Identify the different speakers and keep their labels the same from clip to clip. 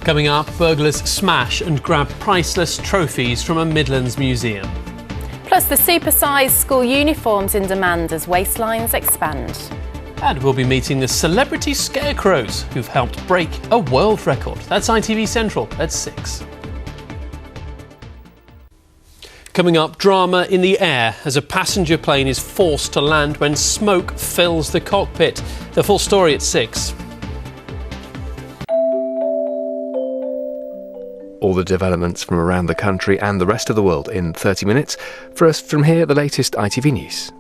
Speaker 1: Coming up, burglars smash and grab priceless trophies from a Midlands museum.
Speaker 2: Plus the super-sized school uniforms in demand as waistlines expand.
Speaker 1: And we'll be meeting the celebrity scarecrows who've helped break a world record. That's ITV Central at 6. Coming up, drama in the air as a passenger plane is forced to land when smoke fills the cockpit. The full story at 6.
Speaker 3: All the developments from around the country and the rest of the world in 30 minutes. For us from here, the latest ITV News.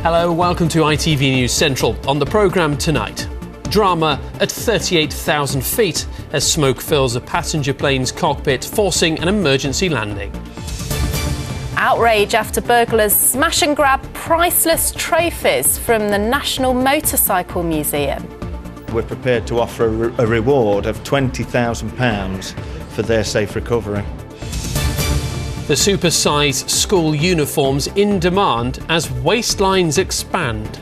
Speaker 1: Hello, welcome to ITV News Central. On the programme tonight, drama at 38,000 feet as smoke fills a passenger plane's cockpit, forcing an emergency landing.
Speaker 2: Outrage after burglars smash and grab priceless trophies from the National Motorcycle Museum.
Speaker 4: We're prepared to offer a reward of £20,000 for their safe recovery.
Speaker 1: The super-sized school uniforms in demand as waistlines expand.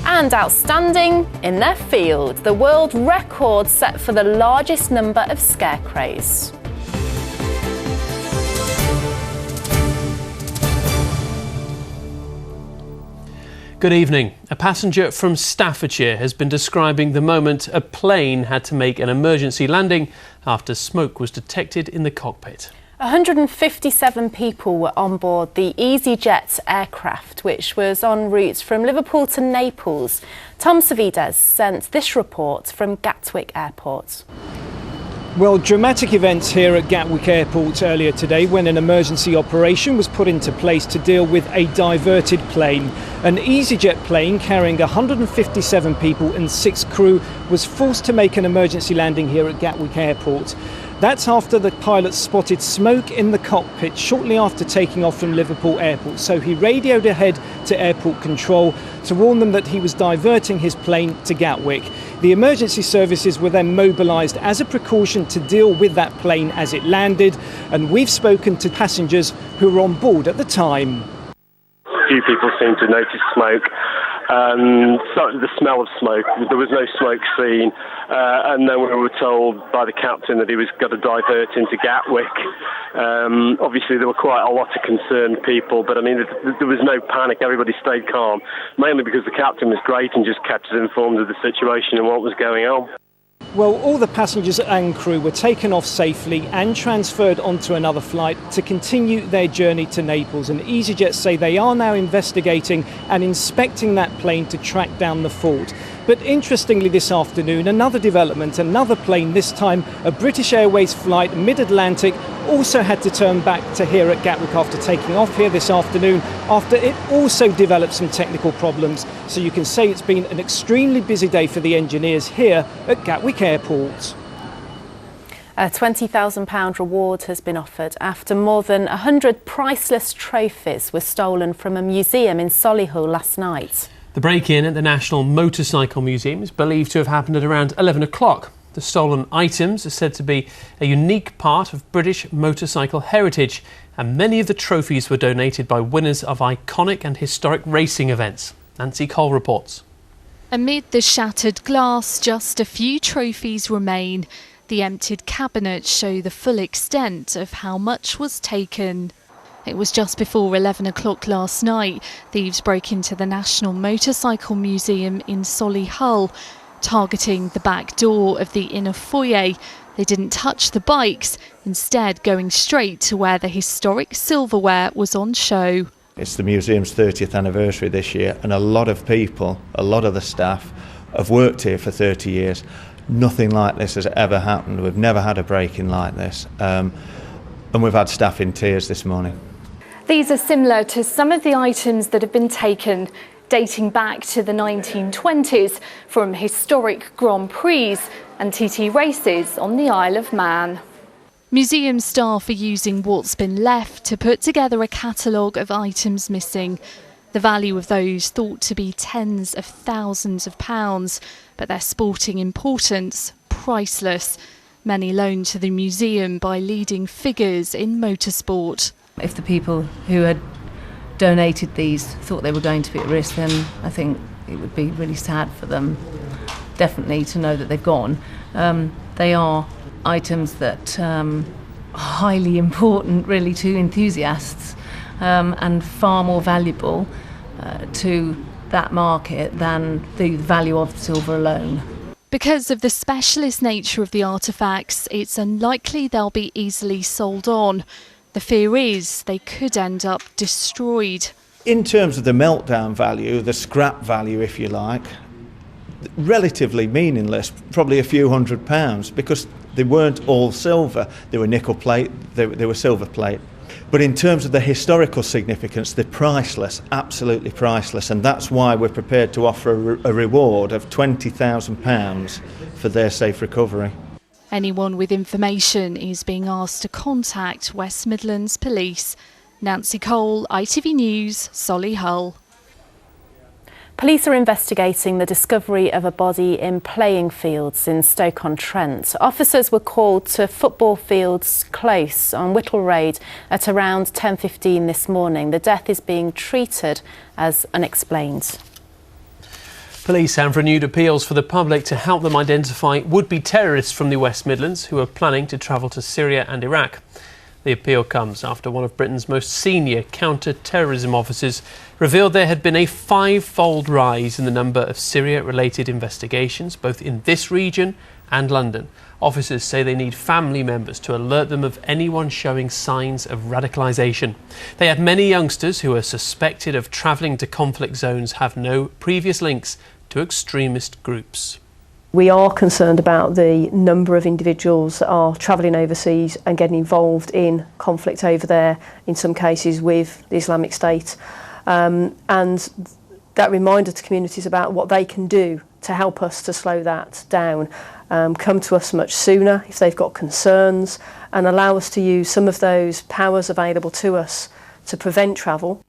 Speaker 2: And outstanding in their field, the world record set for the largest number of scarecrows.
Speaker 1: Good evening. A passenger from Staffordshire has been describing the moment a plane had to make an emergency landing after smoke was detected in the cockpit.
Speaker 2: 157 people were on board the EasyJet aircraft, which was en route from Liverpool to Naples. Tom Savides sent this report from Gatwick Airport.
Speaker 5: Well, dramatic events here at Gatwick Airport earlier today when an emergency operation was put into place to deal with a diverted plane. An EasyJet plane carrying 157 people and 6 crew was forced to make an emergency landing here at Gatwick Airport. That's after the pilot spotted smoke in the cockpit shortly after taking off from Liverpool Airport. So he radioed ahead to airport control to warn them that he was diverting his plane to Gatwick. The emergency services were then mobilised as a precaution to deal with that plane as it landed. And we've spoken to passengers who were on board at the time.
Speaker 6: A few people seemed to notice smoke. The smell of smoke. There was no smoke seen, and then we were told by the captain that he was going to divert into Gatwick. Obviously, there were quite a lot of concerned people, but I mean, there was no panic. Everybody stayed calm, mainly because the captain was great and just kept us informed of the situation and what was going on.
Speaker 5: Well, all the passengers and crew were taken off safely and transferred onto another flight to continue their journey to Naples. And EasyJet say they are now investigating and inspecting that plane to track down the fault. But interestingly, this afternoon, another development, another plane, this time a British Airways flight mid-Atlantic, also had to turn back to here at Gatwick after taking off here this afternoon, after it also developed some technical problems. So you can say it's been an extremely busy day for the engineers here at Gatwick Airport.
Speaker 2: A £20,000 reward has been offered after more than 100 priceless trophies were stolen from a museum in Solihull last night.
Speaker 1: The break-in at the National Motorcycle Museum is believed to have happened at around 11 o'clock. The stolen items are said to be a unique part of British motorcycle heritage, and many of the trophies were donated by winners of iconic and historic racing events. Nancy Cole reports.
Speaker 7: Amid the shattered glass, just a few trophies remain. The emptied cabinets show the full extent of how much was taken. It was just before 11 o'clock last night. Thieves broke into the National Motorcycle Museum in Solihull, targeting the back door of the inner foyer. They didn't touch the bikes, instead going straight to where the historic silverware was on show.
Speaker 4: It's the museum's 30th anniversary this year, and a lot of people, a lot of the staff, have worked here for 30 years. Nothing like this has ever happened. We've never had a break-in like this, and we've had staff in tears this morning.
Speaker 8: These are similar to some of the items that have been taken, dating back to the 1920s from historic Grand Prix and TT races on the Isle of Man.
Speaker 7: Museum staff are using what's been left to put together a catalogue of items missing. The value of those thought to be tens of thousands of pounds, but their sporting importance priceless, many loaned to the museum by leading figures in motorsport.
Speaker 9: If the people who had donated these thought they were going to be at risk, then I think it would be really sad for them, definitely, to know that they've gone. They are items that are highly important, really, to enthusiasts, and far more valuable to that market than the value of silver alone.
Speaker 7: Because of the specialist nature of the artefacts, it's unlikely they'll be easily sold on. The fear is they could end up destroyed.
Speaker 4: In terms of the meltdown value, the scrap value, if you like, relatively meaningless, probably a few £100, because they weren't all silver. They were nickel plate, they were silver plate. But in terms of the historical significance, they're priceless, absolutely priceless, and that's why we're prepared to offer a reward of £20,000 for their safe recovery.
Speaker 7: Anyone with information is being asked to contact West Midlands Police. Nancy Cole, ITV News, Solihull.
Speaker 2: Police are investigating the discovery of a body in playing fields in Stoke-on-Trent. Officers were called to football fields close on Whittle Road at around 10:15 this morning. The death is being treated as unexplained.
Speaker 1: Police have renewed appeals for the public to help them identify would-be terrorists from the West Midlands who are planning to travel to Syria and Iraq. The appeal comes after one of Britain's most senior counter-terrorism officers revealed there had been a 5-fold rise in the number of Syria-related investigations, both in this region and London. Officers say they need family members to alert them of anyone showing signs of radicalisation. They add many youngsters who are suspected of travelling to conflict zones have no previous links to extremist groups.
Speaker 10: We are concerned about the number of individuals that are travelling overseas and getting involved in conflict over there, in some cases with the Islamic State. And that reminder to communities about what they can do to help us to slow that down. Come to us much sooner if they've got concerns, and allow us to use some of those powers available to us to prevent travel.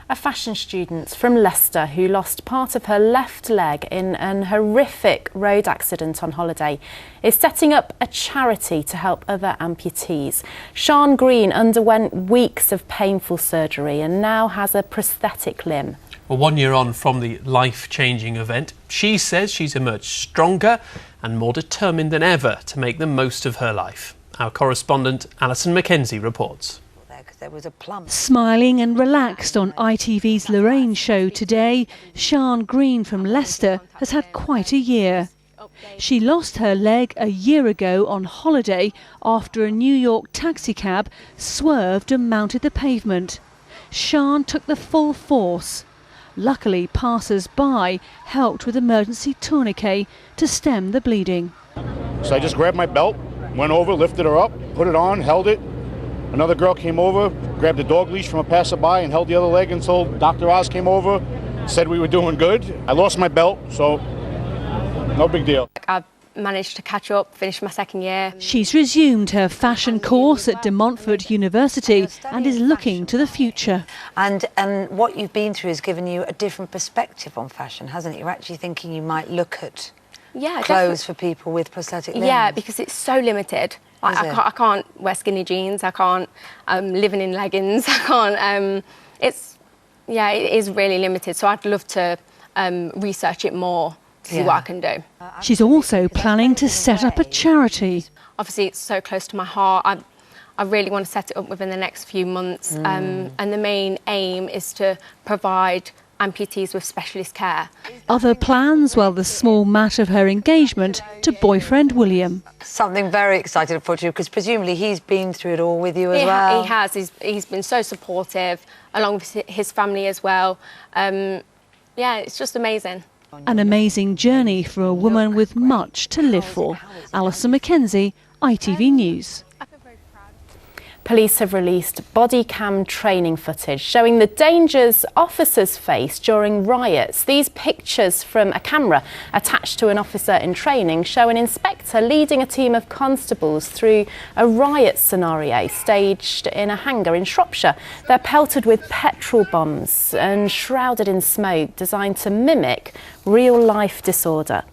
Speaker 2: A fashion student from Leicester who lost part of her left leg in an horrific road accident on holiday is setting up a charity to help other amputees. Sian Green underwent weeks of painful surgery and now has a prosthetic limb.
Speaker 1: Well, 1 year on from the life-changing event, she says she's emerged stronger and more determined than ever to make the most of her life. Our correspondent Alison Mackenzie reports.
Speaker 11: There was a plump.
Speaker 12: Smiling and relaxed on ITV's Lorraine show today, Sian Green from Leicester has had quite a year. She lost her leg a year ago on holiday after a New York taxicab swerved and mounted the pavement. Sian took the full force. Luckily, passers-by helped with emergency tourniquet to stem the bleeding.
Speaker 13: So I just grabbed my belt, went over, lifted her up, put it on, held it. Another girl came over, grabbed a dog leash from a passerby and held the other leg until Dr. Oz came over, said we were doing good. I lost my belt, so no big deal.
Speaker 14: I've managed to catch up, finish my second year.
Speaker 12: She's resumed her fashion course at De Montfort University and is looking to the future.
Speaker 11: And what you've been through has given you a different perspective on fashion, hasn't it? You're actually thinking you might look at clothes for people with prosthetic limbs.
Speaker 14: Yeah, because it's so limited. Like, I can't wear skinny jeans. I can't living in leggings. I can't. It is really limited. So I'd love to research it more to see what I can do.
Speaker 12: She's also planning to set up a charity.
Speaker 14: Obviously, it's so close to my heart. I really want to set it up within the next few months. And the main aim is to provide amputees with specialist care.
Speaker 12: Other plans, well, the small mat of her engagement to boyfriend William.
Speaker 11: Something very exciting for you, because presumably he's been through it all with you as well.
Speaker 14: He has. He's been so supportive, along with his family as well. Yeah, it's just amazing.
Speaker 12: An amazing journey for a woman with much to live for. Alison Mackenzie, ITV News.
Speaker 2: Police have released body cam training footage showing the dangers officers face during riots. These pictures from a camera attached to an officer in training show an inspector leading a team of constables through a riot scenario staged in a hangar in Shropshire. They're pelted with petrol bombs and shrouded in smoke designed to mimic real-life disorder.